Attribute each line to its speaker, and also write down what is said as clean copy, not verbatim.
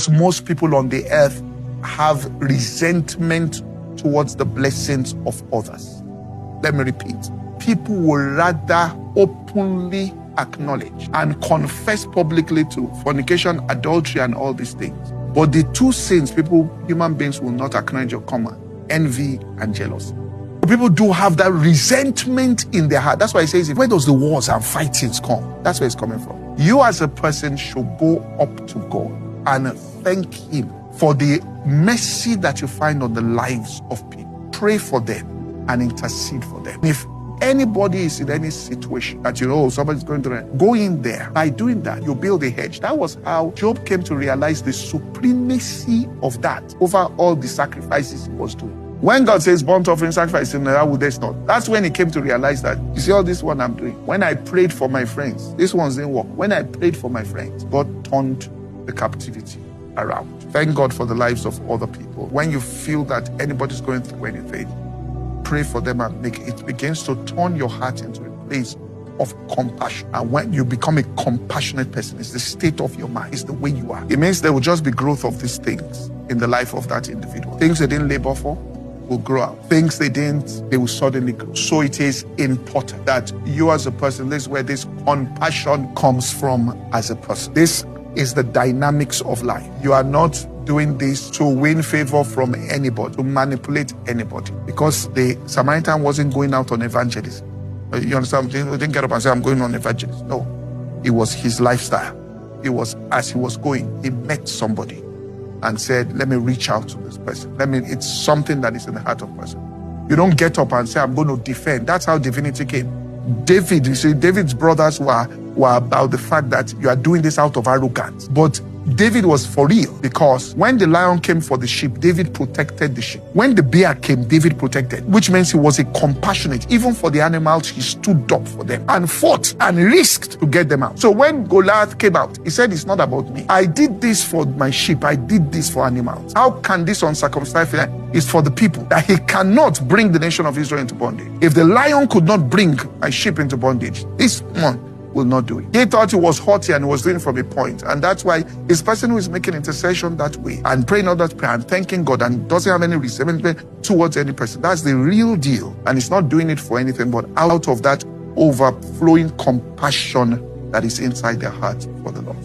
Speaker 1: Most people on the earth have resentment towards the blessings of others. Let me repeat. People will rather openly acknowledge and confess publicly to fornication, adultery, and all these things. But the two sins human beings will not acknowledge or common: envy and jealousy. People do have that resentment in their heart. That's why it says, where does the wars and fightings come? That's where it's coming from. You as a person should go up to God and thank Him for the mercy that you find on the lives of people. Pray for them and intercede for them. If anybody is in any situation that somebody's going through, go in there. By doing that, you build a hedge. That was how Job came to realize the supremacy of that over all the sacrifices he was doing. When God says burnt offering, sacrifice, that's when he came to realize that, you see all this one I'm doing. When I prayed for my friends, this ones didn't work. When I prayed for my friends, God turned the captivity around. Thank God for the lives of other people. When you feel that anybody's going through anything, pray for them and it begins to turn your heart into a place of compassion. And when you become a compassionate person, it's the state of your mind, it's the way you are. It means there will just be growth of these things in the life of that individual. Things they didn't labor for will grow out. Things they will suddenly grow. So it is important that you as a person, this is where this compassion comes from as a person. This is the dynamics of life. You are not doing this to win favor from anybody, to manipulate anybody. Because the Samaritan wasn't going out on evangelism. You understand? He didn't get up and say, I'm going on evangelism. No. It was his lifestyle. It was, as he was going, he met somebody and said, let me reach out to this person. It's something that is in the heart of the person. You don't get up and say, I'm going to defend. That's how divinity came. David, you see, David's brothers were about the fact that you are doing this out of arrogance. But David was for real, because when the lion came for the sheep, David protected the sheep. When the bear came, David protected, which means he was a compassionate. Even for the animals, he stood up for them and fought and risked to get them out. So when Goliath came out, he said, it's not about me. I did this for my sheep. I did this for animals. How can this uncircumcised is for the people? That he cannot bring the nation of Israel into bondage. If the lion could not bring my sheep into bondage, this one will not do it. He thought he was haughty and was doing from a point. And that's why his person who is making intercession that way and praying all that prayer and thanking God and doesn't have any resentment towards any person, that's the real deal. And it's not doing it for anything but out of that overflowing compassion that is inside their heart for the Lord.